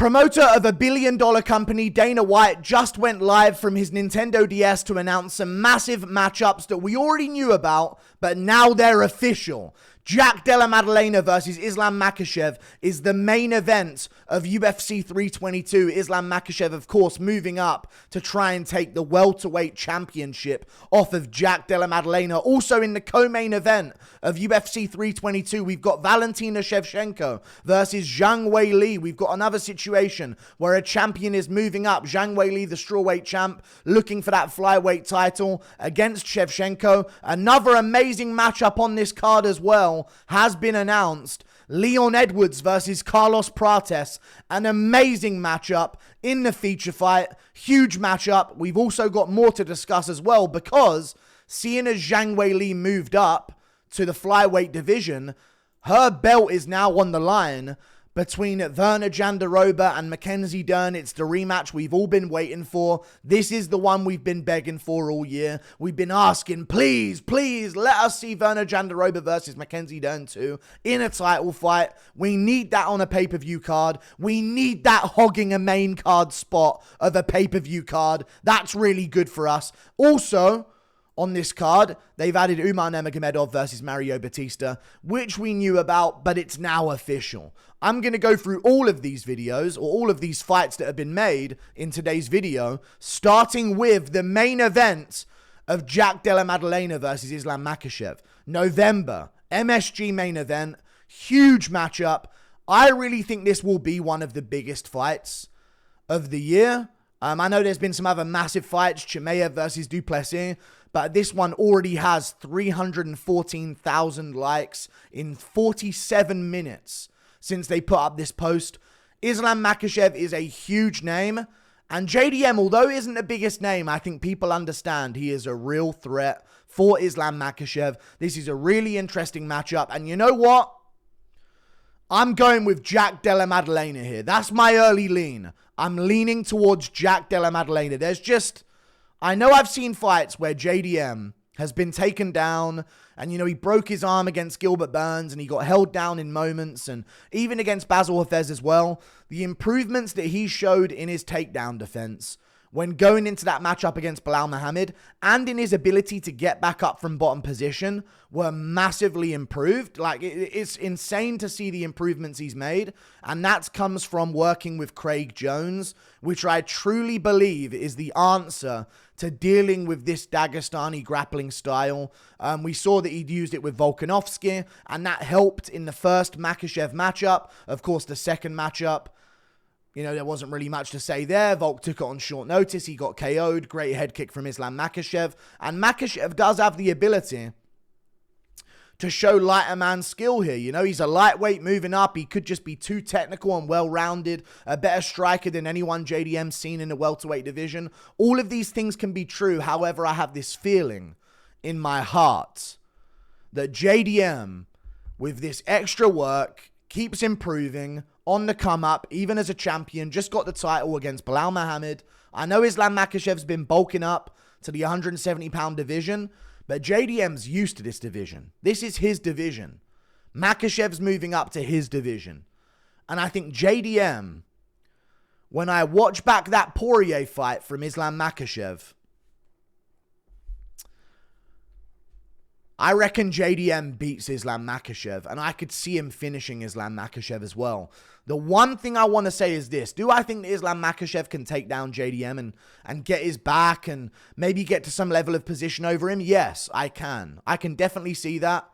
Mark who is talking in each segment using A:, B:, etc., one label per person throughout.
A: promoter of a billion-dollar company, Dana White, just went live from his Nintendo DS to announce some massive matchups that we already knew about, but now they're official. Jack Della Maddalena versus Islam Makhachev is the main event of UFC 322. Islam Makhachev, of course, moving up to try and take the welterweight championship off of Jack Della Maddalena. Also in the co-main event of UFC 322, we've got Valentina Shevchenko versus Zhang Weili. We've got another situation where a champion is moving up. Zhang Weili, the strawweight champ, looking for that flyweight title against Shevchenko. Another amazing matchup on this card as well has been announced. Leon Edwards versus Carlos Prates. An amazing matchup in the feature fight. Huge matchup. We've also got more to discuss as well, because seeing as Zhang Weili moved up to the flyweight division, her belt is now on the line between Werner Jandiroba and Mackenzie Dern. It's the rematch we've all been waiting for. This is the one we've been begging for all year. We've been asking, please, please, let us see Werner Jandiroba versus Mackenzie Dern 2 in a title fight. We need that on a pay-per-view card. We need that hogging a main card spot of a pay-per-view card. That's really good for us. Also, on this card, they've added Nurmagomedov versus Mario Bautista, which we knew about, but it's now official. I'm going to go through all of these videos, or all of these fights that have been made in today's video, starting with the main event of Jack Della Maddalena versus Islam Makhachev. November, MSG main event, huge matchup. I really think this will be one of the biggest fights of the year. I know there's been some other massive fights, Chimaev versus Duplessis, but this one already has 314,000 likes in 47 minutes since they put up this post. Islam Makhachev is a huge name, and JDM, although isn't the biggest name, I think people understand he is a real threat for Islam Makhachev. This is a really interesting matchup, and you know what? I'm going with Jack Della Maddalena here. That's my early lean. I'm leaning towards Jack Della Maddalena. I know I've seen fights where JDM has been taken down, and, you know, he broke his arm against Gilbert Burns, and he got held down in moments, and even against Basil Hafez as well. The improvements that he showed in his takedown defense when going into that matchup against Belal Muhammad, and in his ability to get back up from bottom position, were massively improved. Like, it's insane to see the improvements he's made, and that comes from working with Craig Jones, which I truly believe is the answer to dealing with this Dagestani grappling style. We saw that he'd used it with Volkanovski, and that helped in the first Makhachev matchup. Of course, the second matchup, you know, there wasn't really much to say there. Volk took it on short notice. He got KO'd. Great head kick from Islam Makhachev. And Makhachev does have the ability to show lighter man skill here. You know, he's a lightweight moving up. He could just be too technical and well-rounded. A better striker than anyone JDM's seen in the welterweight division. All of these things can be true. However, I have this feeling in my heart that JDM, with this extra work, keeps improving on the come up, even as a champion. Just got the title against Belal Muhammad. I know Islam Makhachev's been bulking up to the 170-pound division, but JDM's used to this division. This is his division. Makhachev's moving up to his division. And I think JDM, when I watch back that Poirier fight from Islam Makhachev, I reckon JDM beats Islam Makhachev, and I could see him finishing Islam Makhachev as well. The one thing I want to say is this. Do I think that Islam Makhachev can take down JDM and get his back and maybe get to some level of position over him? Yes, I can. I can definitely see that.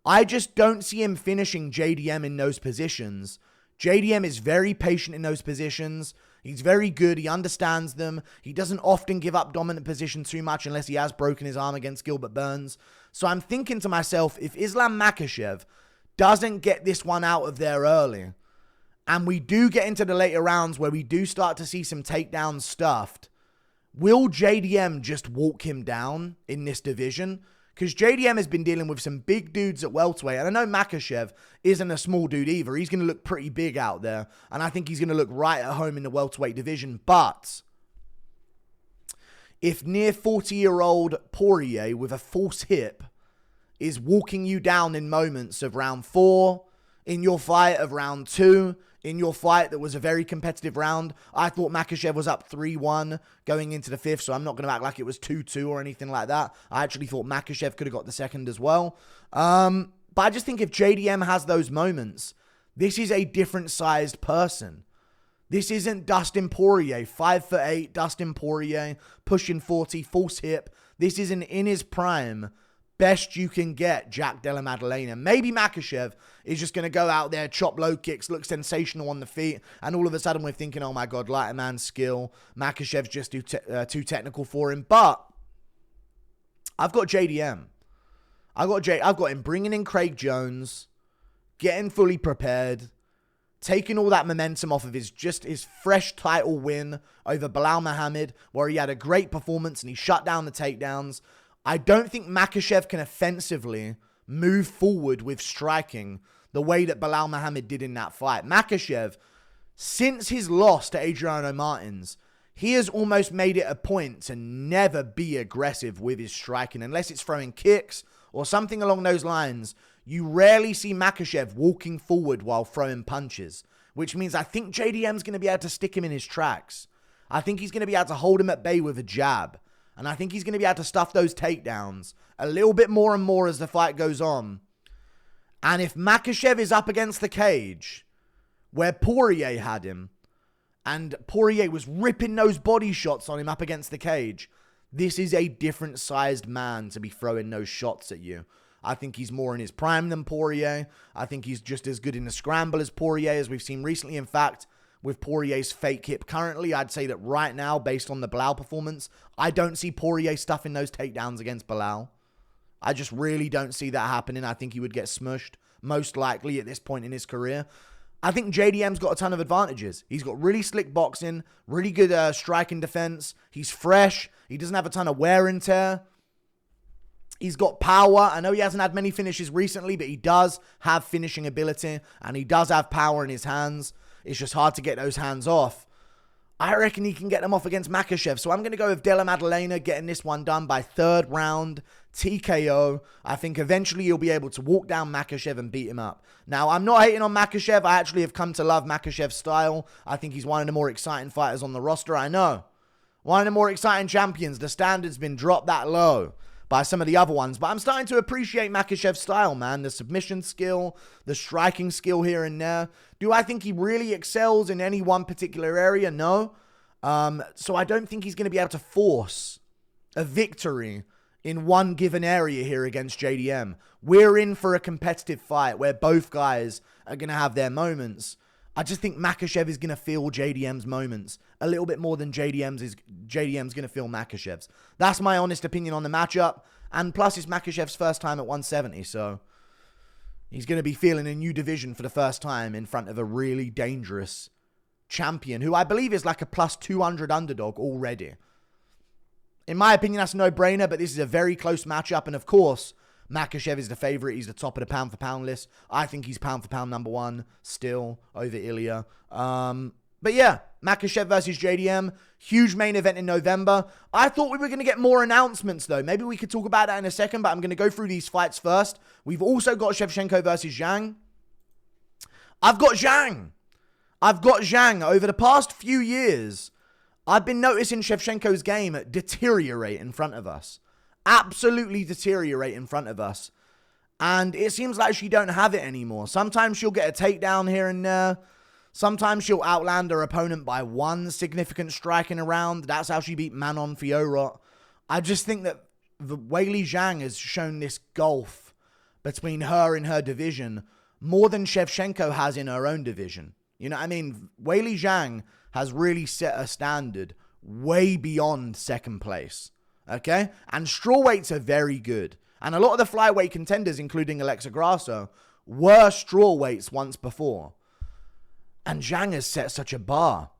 A: I just don't see him finishing JDM in those positions. JDM is very patient in those positions. He's very good. He understands them. He doesn't often give up dominant position too much unless he has broken his arm against Gilbert Burns. So I'm thinking to myself, if Islam Makhachev doesn't get this one out of there early, and we do get into the later rounds where we do start to see some takedowns stuffed, will JDM just walk him down in this division? Because JDM has been dealing with some big dudes at welterweight. And I know Makhachev isn't a small dude either. He's going to look pretty big out there. And I think he's going to look right at home in the welterweight division. But if near 40-year-old Poirier with a false hip is walking you down in moments of round 4, in your fight of round 2, in your fight that was a very competitive round. I thought Makhachev was up 3-1 going into the fifth, so I'm not going to act like it was 2-2 or anything like that. I actually thought Makhachev could have got the second as well. But I just think if JDM has those moments, this is a different sized person. This isn't Dustin Poirier, 5'8", Dustin Poirier, pushing 40, false hip. This isn't in his prime. Best you can get, Jack Della Maddalena. Maybe Makhachev is just going to go out there, chop low kicks, look sensational on the feet, and all of a sudden we're thinking, oh my God, lighter man skill. Makhachev's just too technical for him. But I've got JDM. I've got him bringing in Craig Jones, getting fully prepared, taking all that momentum off of his fresh title win over Belal Muhammad, where he had a great performance and he shut down the takedowns. I don't think Makhachev can offensively move forward with striking the way that Belal Muhammad did in that fight. Makhachev, since his loss to Adriano Martins, he has almost made it a point to never be aggressive with his striking unless it's throwing kicks or something along those lines. You rarely see Makhachev walking forward while throwing punches, which means I think JDM's going to be able to stick him in his tracks. I think he's going to be able to hold him at bay with a jab. And I think he's going to be able to stuff those takedowns a little bit more and more as the fight goes on. And if Makhachev is up against the cage, where Poirier had him, and Poirier was ripping those body shots on him up against the cage, this is a different sized man to be throwing those shots at you. I think he's more in his prime than Poirier. I think he's just as good in the scramble as Poirier, as we've seen recently. In fact, with Poirier's fake hip currently, I'd say that right now, based on the Belal performance, I don't see Poirier stuffing those takedowns against Belal. I just really don't see that happening. I think he would get smushed, most likely at this point in his career. I think JDM's got a ton of advantages. He's got really slick boxing, really good striking defense. He's fresh. He doesn't have a ton of wear and tear. He's got power. I know he hasn't had many finishes recently, but he does have finishing ability, and he does have power in his hands. It's just hard to get those hands off. I reckon he can get them off against Makhachev. So I'm going to go with Della Maddalena getting this one done by third round TKO. I think eventually he'll be able to walk down Makhachev and beat him up. Now, I'm not hating on Makhachev. I actually have come to love Makhachev's style. I think he's one of the more exciting fighters on the roster. I know. One of the more exciting champions. The standard's been dropped that low by some of the other ones. But I'm starting to appreciate Makhachev's style, man. The submission skill, the striking skill here and there. Do I think he really excels in any one particular area? No. So I don't think he's going to be able to force a victory in one given area here against JDM. We're in for a competitive fight where both guys are going to have their moments. I just think Makhachev is going to feel JDM's moments a little bit more than JDM's going to feel Makhachev's. That's my honest opinion on the matchup. And plus, it's Makhachev's first time at 170, so he's going to be feeling a new division for the first time in front of a really dangerous champion, who I believe is like a plus 200 underdog already. In my opinion, that's a no-brainer, but this is a very close matchup. And of course, Makhachev is the favorite. He's the top of the pound-for-pound list. I think he's pound-for-pound number one still over Ilya. But yeah, Makhachev versus JDM. Huge main event in November. I thought we were going to get more announcements, though. Maybe we could talk about that in a second, but I'm going to go through these fights first. We've also got Shevchenko versus Zhang. I've got Zhang. Over the past few years, I've been noticing Shevchenko's game deteriorate in front of us. Absolutely deteriorate in front of us. And it seems like she don't have it anymore. Sometimes she'll get a takedown here and there. Sometimes she'll outland her opponent by one significant strike in a round. That's how she beat Manon Fiorot. I just think that Weili Zhang has shown this gulf between her and her division more than Shevchenko has in her own division. You know what I mean? Weili Zhang has really set a standard way beyond second place. Okay? And strawweights are very good. And a lot of the flyweight contenders, including Alexa Grasso, were strawweights once before. And Zhang has set such a bar.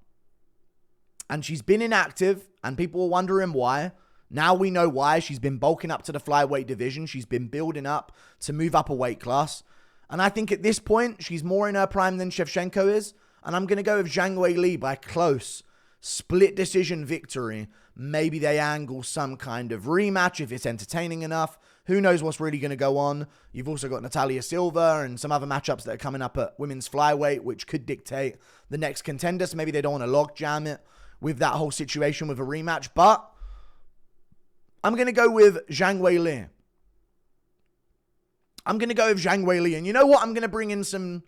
A: And she's been inactive, and people were wondering why. Now we know why. She's been bulking up to the flyweight division. She's been building up to move up a weight class. And I think at this point, she's more in her prime than Shevchenko is. And I'm going to go with Zhang Weili by close split decision victory. Maybe they angle some kind of rematch if it's entertaining enough. Who knows what's really going to go on? You've also got Natalia Silva and some other matchups that are coming up at women's flyweight, which could dictate the next contender. So maybe they don't want to log jam it with that whole situation with a rematch. But I'm going to go with Zhang Weili. And you know what? I'm going to bring in some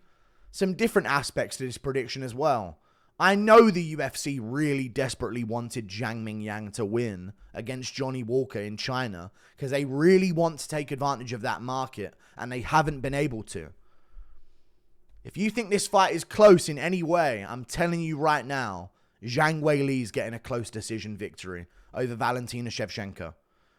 A: different aspects to this prediction as well. I know the UFC really desperately wanted Zhang Mingyang to win against Johnny Walker in China because they really want to take advantage of that market and they haven't been able to. If you think this fight is close in any way, I'm telling you right now, Zhang Weili is getting a close decision victory over Valentina Shevchenko.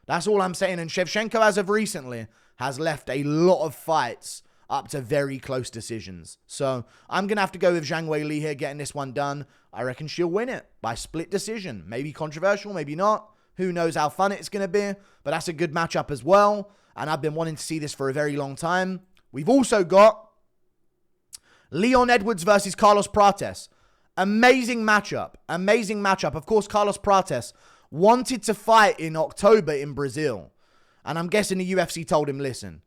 A: That's all I'm saying. And Shevchenko, as of recently, has left a lot of fights up to very close decisions. So I'm going to have to go with Zhang Weili here, getting this one done. I reckon she'll win it by split decision. Maybe controversial, maybe not. Who knows how fun it's going to be. But that's a good matchup as well. And I've been wanting to see this for a very long time. We've also got Leon Edwards versus Carlos Prates. Amazing matchup. Of course, Carlos Prates wanted to fight in October in Brazil. And I'm guessing the UFC told him, listen,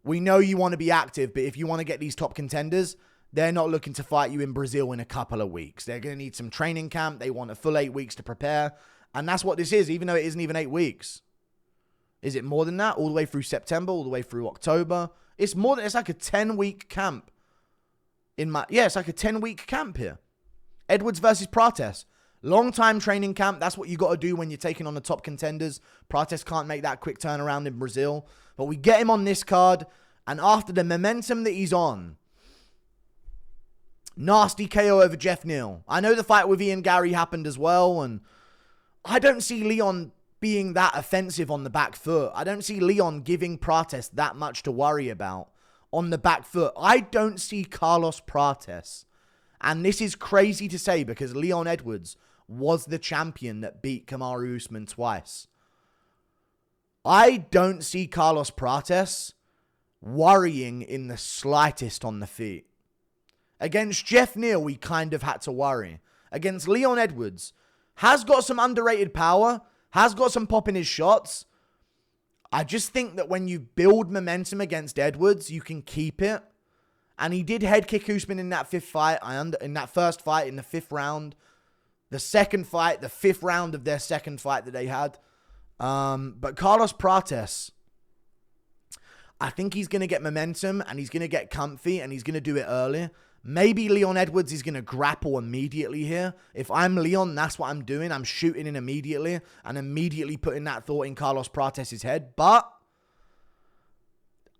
A: we know you want to be active, but if you want to get these top contenders, they're not looking to fight you in Brazil in a couple of weeks. They're going to need some training camp. They want a full 8 weeks to prepare. And that's what this is, even though it isn't even 8 weeks. Is it more than that? All the way through September, all the way through October. It's more than, it's like a 10-week camp. It's like a 10-week camp here. Edwards versus Prates. Long-time training camp. That's what you got to do when you're taking on the top contenders. Prates can't make that quick turnaround in Brazil. But we get him on this card. And after the momentum that he's on, nasty KO over Jeff Neal. I know the fight with Ian Gary happened as well. And I don't see Leon being that offensive on the back foot. I don't see Leon giving Prates that much to worry about on the back foot. I don't see Carlos Prates. And this is crazy to say because Leon Edwards was the champion that beat Kamaru Usman twice. I don't see Carlos Prates worrying in the slightest on the feet. Against Jeff Neal, we kind of had to worry. Against Leon Edwards, has got some underrated power, has got some pop in his shots. I just think that when you build momentum against Edwards, you can keep it. And he did head kick Usman in that first fight in the 5th round. The second fight, the 5th round of their second fight that they had. But Carlos Prates, I think he's going to get momentum and he's going to get comfy and he's going to do it early. Maybe Leon Edwards is going to grapple immediately here. If I'm Leon, that's what I'm doing. I'm shooting in immediately and immediately putting that thought in Carlos Prates' head. But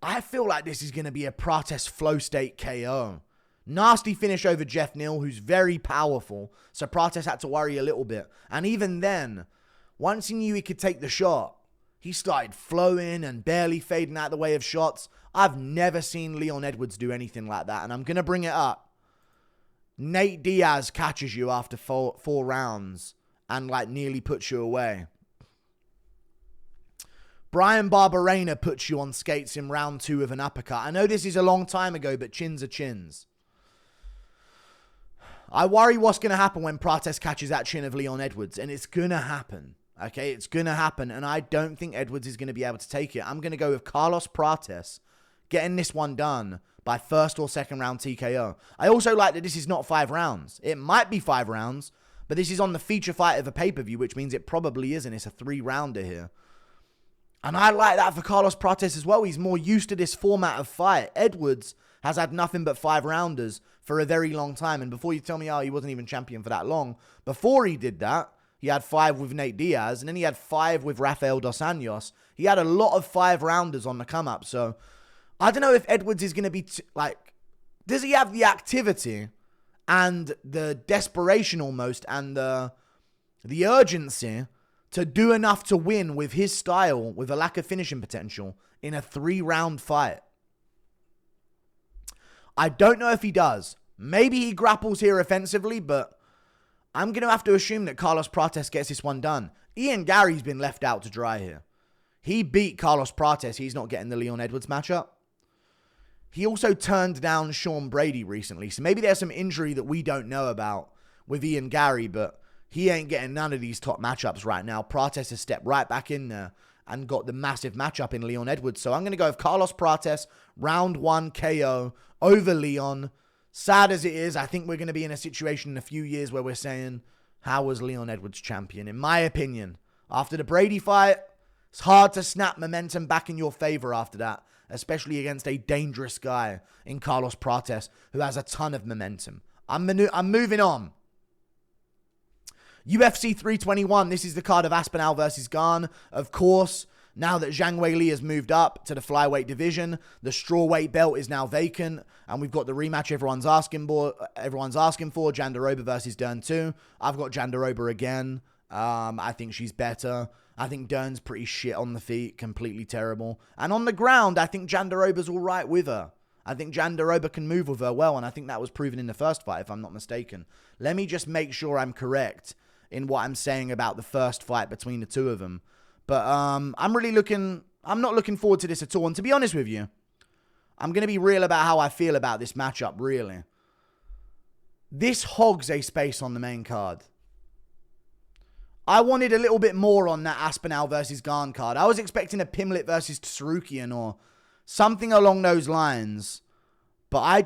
A: I feel like this is going to be a Prates flow state KO. Nasty finish over Jeff Neal, who's very powerful. So Prates had to worry a little bit. And even then, once he knew he could take the shot, he started flowing and barely fading out the way of shots. I've never seen Leon Edwards do anything like that. And I'm going to bring it up. Nate Diaz catches you after four rounds and nearly puts you away. Brian Barberena puts you on skates in round 2 with an uppercut. I know this is a long time ago, but chins are chins. I worry what's going to happen when Prates catches that chin of Leon Edwards. And it's going to happen. Okay, it's going to happen. And I don't think Edwards is going to be able to take it. I'm going to go with Carlos Prates getting this one done by 1st or 2nd round TKO. I also like that this is not 5 rounds. It might be 5 rounds, but this is on the feature fight of a pay-per-view, which means it probably isn't. It's a 3-rounder here. And I like that for Carlos Prates as well. He's more used to this format of fight. Edwards has had nothing but 5-rounders for a very long time. And before you tell me, he wasn't even champion for that long, before he did that, he had 5 with Nate Diaz, and then he had 5 with Rafael Dos Anjos. He had a lot of 5-rounders on the come-up. So I don't know if Edwards is going to be, does he have the activity and the desperation almost and the urgency to do enough to win with his style, with a lack of finishing potential, in a 3-round fight? I don't know if he does. Maybe he grapples here offensively, but I'm going to have to assume that Carlos Prates gets this one done. Ian Gary's been left out to dry here. He beat Carlos Prates. He's not getting the Leon Edwards matchup. He also turned down Sean Brady recently, so maybe there's some injury that we don't know about with Ian Gary, but he ain't getting none of these top matchups right now. Prates has stepped right back in there and got the massive matchup in Leon Edwards. So I'm going to go with Carlos Prates, round 1 KO over Leon. Sad as it is, I think we're going to be in a situation in a few years where we're saying, how was Leon Edwards champion? In my opinion, after the Brady fight, it's hard to snap momentum back in your favor after that, especially against a dangerous guy in Carlos Prates who has a ton of momentum. I'm moving on. UFC 321, this is the card of Aspinall versus Gane. Of course, now that Zhang Weili has moved up to the flyweight division, the strawweight belt is now vacant, and we've got the rematch everyone's asking for, Jandiroba versus Dern 2. I've got Jandiroba again. I think she's better. I think Dern's pretty shit on the feet, completely terrible. And on the ground, I think Jandiroba's all right with her. I think Jandiroba can move with her well, and I think that was proven in the first fight, if I'm not mistaken. Let me just make sure I'm correct in what I'm saying about the first fight between the two of them. But I'm not looking forward to this at all. And to be honest with you, I'm going to be real about how I feel about this matchup, really. This hogs a space on the main card. I wanted a little bit more on that Aspinall versus Gane card. I was expecting a Pimlet versus Tsarukian or something along those lines. But I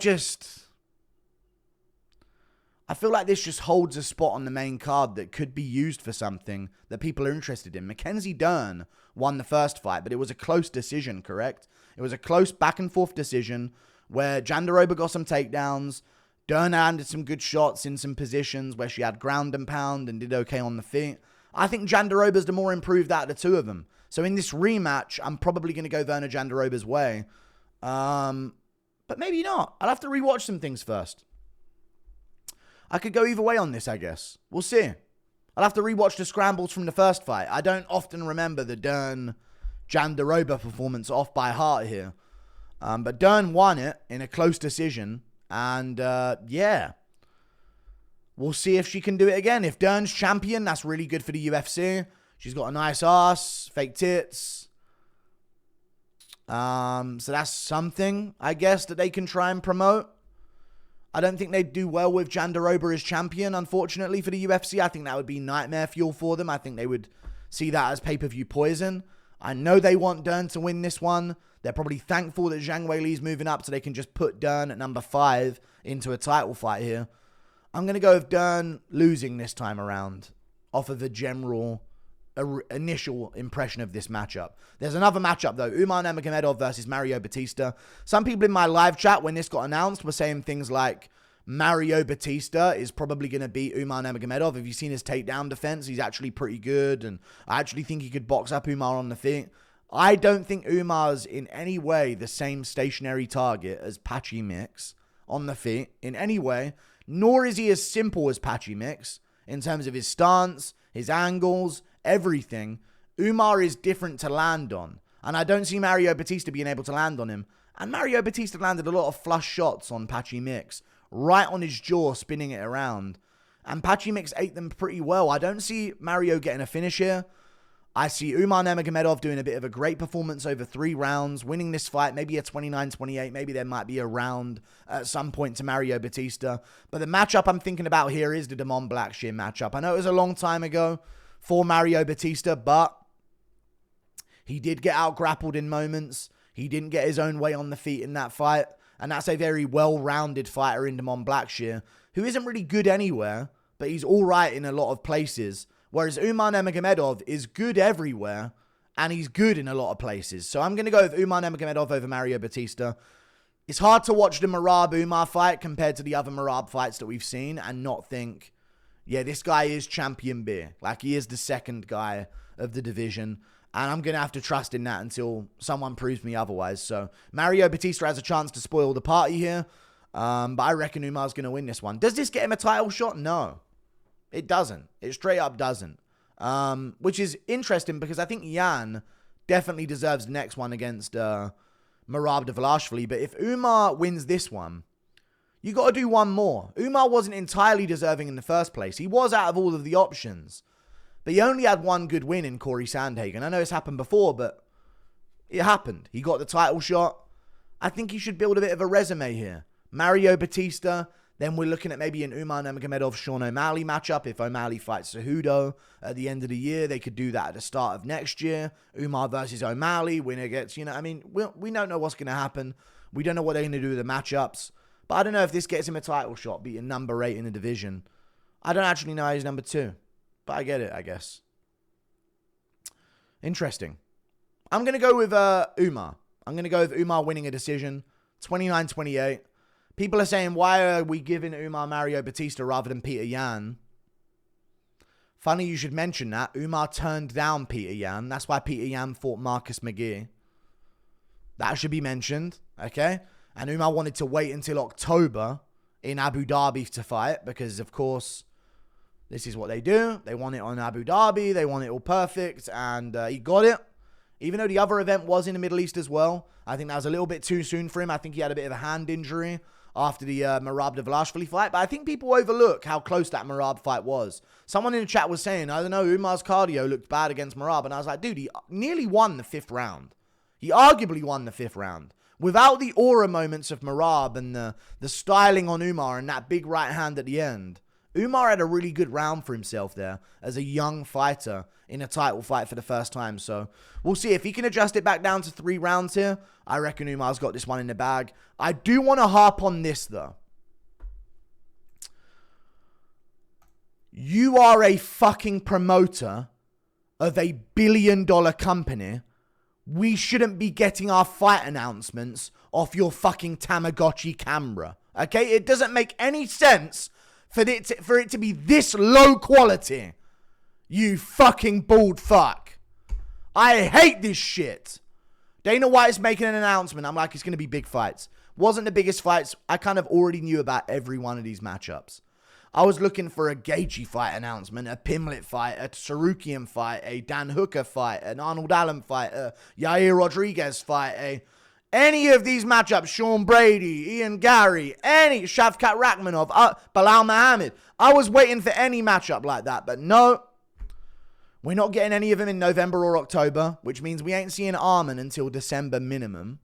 A: feel like this just holds a spot on the main card that could be used for something that people are interested in. Mackenzie Dern won the first fight, but it was a close decision, correct? It was a close back and forth decision where Jandiroba got some takedowns. Dern landed some good shots in some positions where she had ground and pound and did okay on the feet. I think Jandiroba's the more improved out of the two of them. So in this rematch, I'm probably going to go Werner Jandiroba's way. But maybe not. I'll have to rewatch some things first. I could go either way on this, I guess. We'll see. I'll have to rewatch the scrambles from the first fight. I don't often remember the Dern Jandiroba performance off by heart here. But Dern won it in a close decision. And, yeah. We'll see if she can do it again. If Dern's champion, that's really good for the UFC. She's got a nice ass, fake tits. So that's something, I guess, that they can try and promote. I don't think they'd do well with Jandiroba as champion, unfortunately, for the UFC. I think that would be nightmare fuel for them. I think they would see that as pay-per-view poison. I know they want Dern to win this one. They're probably thankful that Zhang Weili's moving up so they can just put Dern at number 5 into a title fight here. I'm going to go with Dern losing this time around off of the general initial impression of this matchup. There's another matchup though. Umar Nurmagomedov versus Mario Bautista. Some people in my live chat when this got announced were saying things like Mario Bautista is probably going to beat Umar Nurmagomedov. Have you seen his takedown defense? He's actually pretty good, and I actually think he could box up Umar on the feet. I don't think Umar's in any way the same stationary target as Patchy Mix on the feet in any way, nor is he as simple as Patchy Mix in terms of his stance, his angles, everything. Umar is different to land on, and I don't see Mario Bautista being able to land on him. And Mario Bautista landed a lot of flush shots on Patchy Mix, right on his jaw, spinning it around. And Patchy Mix ate them pretty well. I don't see Mario getting a finish here. I see Umar Nurmagomedov doing a bit of a great performance over 3 rounds, winning this fight, maybe a 29-28. Maybe there might be a round at some point to Mario Bautista. But the matchup I'm thinking about here is the Damon Blackshear matchup. I know it was a long time ago for Mario Bautista, but he did get out-grappled in moments. He didn't get his own way on the feet in that fight. And that's a very well-rounded fighter in Damon Blackshear, who isn't really good anywhere, but he's all right in a lot of places. Whereas Umar Nurmagomedov is good everywhere, and he's good in a lot of places. So I'm going to go with Umar Nurmagomedov over Mario Bautista. It's hard to watch the Merab-Umar fight compared to the other Merab fights that we've seen and not think, yeah, this guy is champion beer. Like, he is the second guy of the division. And I'm going to have to trust in that until someone proves me otherwise. So Mario Bautista has a chance to spoil the party here. But I reckon Umar's going to win this one. Does this get him a title shot? No. It doesn't. It straight up doesn't. Which is interesting because I think Jan definitely deserves the next one against Merab Dvalishvili. But if Umar wins this one, you got to do one more. Umar wasn't entirely deserving in the first place. He was out of all of the options. But he only had one good win in Corey Sandhagen. I know it's happened before, but it happened. He got the title shot. I think he should build a bit of a resume here. Mario Bautista, Then we're looking at maybe an Umar Nurmagomedov Sean O'Malley matchup. If O'Malley fights Cejudo at the end of the year, they could do that at the start of next year. Umar versus O'Malley, winner gets, I mean, we don't know what's going to happen. We don't know what they're going to do with the matchups. But I don't know if this gets him a title shot, beating number 8 in the division. I don't actually know he's number 2. But I get it, I guess. Interesting. I'm going to go with Umar. I'm going to go with Umar winning a decision. 29-28. People are saying, why are we giving Umar Mario Bautista rather than Peter Yan? Funny you should mention that. Umar turned down Peter Yan. That's why Peter Yan fought Marcus McGee. That should be mentioned, okay? And Umar wanted to wait until October in Abu Dhabi to fight because, of course, this is what they do. They want it on Abu Dhabi. They want it all perfect, and he got it. Even though the other event was in the Middle East as well, I think that was a little bit too soon for him. I think he had a bit of a hand injury after the Merab Dvalishvili fight. But I think people overlook how close that Merab fight was. Someone in the chat was saying, I don't know, Umar's cardio looked bad against Merab. And I was like, dude, he nearly won the 5th round. He arguably won the 5th round. Without the aura moments of Merab and the styling on Umar and that big right hand at the end, Umar had a really good round for himself there as a young fighter in a title fight for the first time. So we'll see if he can adjust it back down to 3 rounds here. I reckon Umar's got this one in the bag. I do want to harp on this, though. You are a fucking promoter of a billion-dollar company. We shouldn't be getting our fight announcements off your fucking Tamagotchi camera. Okay? It doesn't make any sense for it to be this low quality. You fucking bald fuck. I hate this shit. Dana White's making an announcement. I'm like, it's going to be big fights. Wasn't the biggest fights. I kind of already knew about every one of these matchups. I was looking for a Gaethje fight announcement, a Pimlet fight, a Sarukian fight, a Dan Hooker fight, an Arnold Allen fight, a Yair Rodriguez fight, any of these matchups, Sean Brady, Ian Gary, any Shavkat Rakhmonov, Bilal Muhammad. I was waiting for any matchup like that, but no. We're not getting any of them in November or October, which means we ain't seeing Arman until December minimum,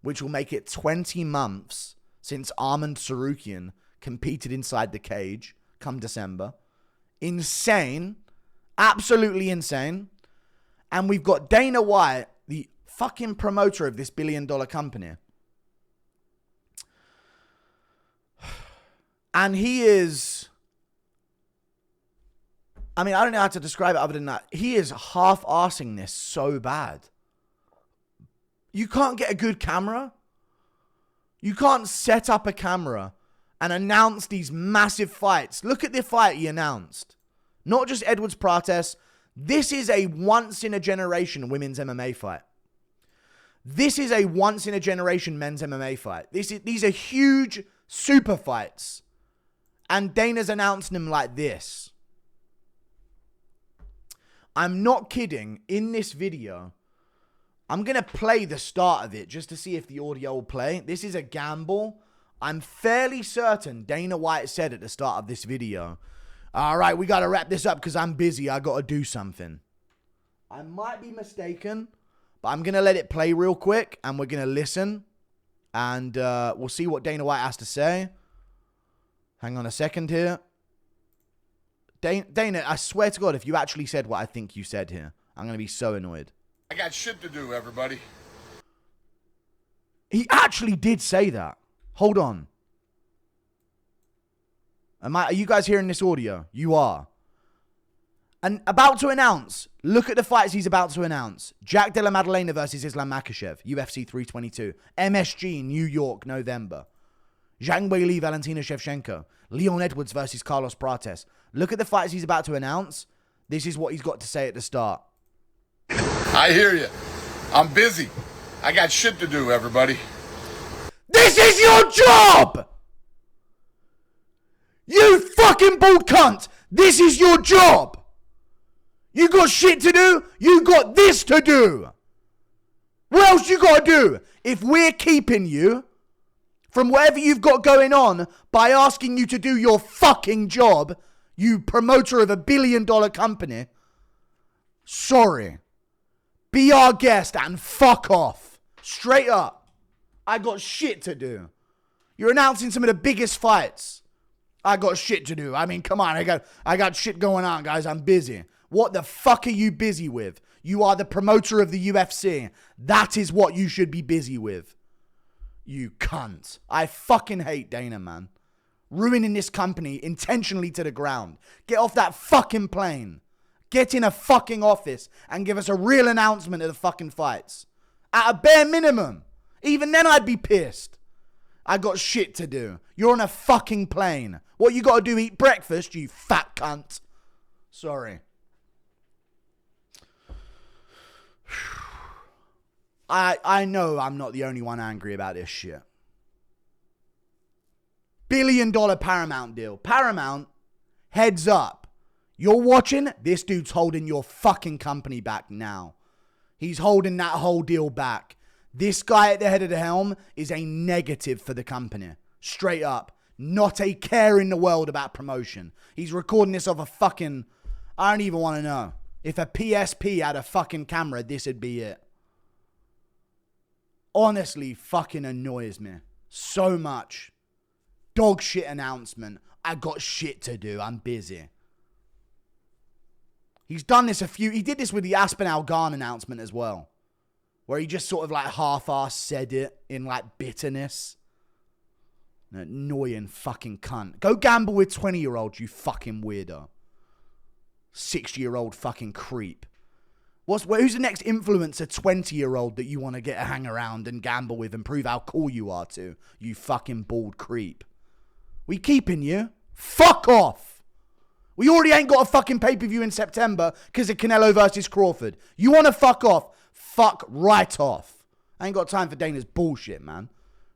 A: which will make it 20 months since Arman Sarukian competed inside the cage come December. Insane. Absolutely insane. And we've got Dana White, the fucking promoter of this billion-dollar company. And he is... I mean, I don't know how to describe it other than that. He is half-arsing this so bad. You can't get a good camera. You can't set up a camera and announce these massive fights. Look at the fight he announced. Not just Edwards Prates. This is a once-in-a-generation women's MMA fight. This is a once-in-a-generation men's MMA fight. These are huge super fights. And Dana's announcing them like this. I'm not kidding. In this video, I'm going to play the start of it just to see if the audio will play. This is a gamble. I'm fairly certain Dana White said at the start of this video, all right, we got to wrap this up because I'm busy. I got to do something. I might be mistaken, but I'm going to let it play real quick and we're going to listen and we'll see what Dana White has to say. Hang on a second here. Dana, I swear to God, if you actually said what I think you said here, I'm going to be so annoyed.
B: I got shit to do, everybody.
A: He actually did say that. Hold on. Are you guys hearing this audio? You are. And about to announce, look at the fights he's about to announce. Jack Della Maddalena versus Islam Makhachev, UFC 322. MSG, New York, November. Zhang Weili, Valentina Shevchenko. Leon Edwards versus Carlos Prates. Look at the fights he's about to announce. This is what he's got to say at the start.
B: I hear you. I'm busy. I got shit to do, everybody.
A: This is your job! You fucking bald cunt! This is your job! You got shit to do? You got this to do! What else you gotta do? If we're keeping you from whatever you've got going on by asking you to do your fucking job, you promoter of a billion-dollar company, sorry. Be our guest and fuck off. Straight up. I got shit to do. You're announcing some of the biggest fights. I got shit to do. I mean, come on. I got shit going on, guys. I'm busy. What the fuck are you busy with? You are the promoter of the UFC. That is what you should be busy with. You cunt. I fucking hate Dana, man. Ruining this company intentionally to the ground. Get off that fucking plane. Get in a fucking office and give us a real announcement of the fucking fights. At a bare minimum. Even then I'd be pissed. I got shit to do. You're on a fucking plane. What you gotta do, eat breakfast, you fat cunt. Sorry. I know I'm not the only one angry about this shit. $1 billion Paramount deal. Paramount, heads up. You're watching, this dude's holding your fucking company back now. He's holding that whole deal back. This guy at the head of the helm is a negative for the company. Straight up. Not a care in the world about promotion. He's recording this off a fucking... I don't even want to know. If a PSP had a fucking camera, this would be it. Honestly, fucking annoys me. So much. Dog shit announcement. I got shit to do. I'm busy. He's done this he did this with the Aspinall Garn announcement as well. Where he just sort of like half-ass said it in like bitterness. An annoying fucking cunt. Go gamble with 20-year-olds, you fucking weirdo. 60-year-old fucking creep. Who's the next influencer 20-year-old that you want to get a hang around and gamble with and prove how cool you are to? You fucking bald creep. We keeping you? Fuck off. We already ain't got a fucking pay-per-view in September because of Canelo versus Crawford. You want to fuck off? Fuck right off. I ain't got time for Dana's bullshit, man.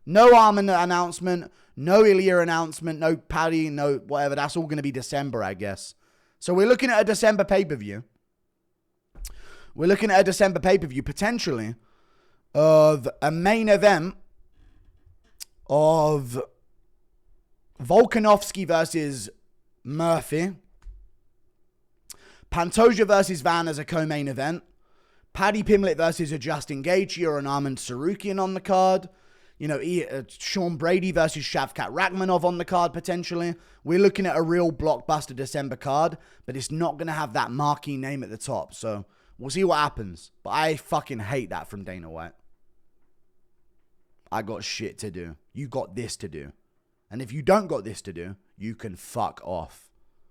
A: No Armin announcement, no Ilya announcement, no Paddy, no whatever. That's all going to be December, I guess. So we're looking at a December pay-per-view. We're looking at a December pay-per-view, potentially, of a main event of Volkanovski versus Murphy. Pantoja versus Van as a co-main event. Paddy Pimblett versus a Justin Gaethje or an Armand Sarukian on the card. You know, Sean Brady versus Shavkat Rakhmonov on the card, potentially. We're looking at a real blockbuster December card, but it's not going to have that marquee name at the top. So we'll see what happens. But I fucking hate that from Dana White. I got shit to do. You got this to do. And if you don't got this to do, you can fuck off.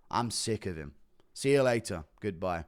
A: I'm sick of him. See you later. Goodbye.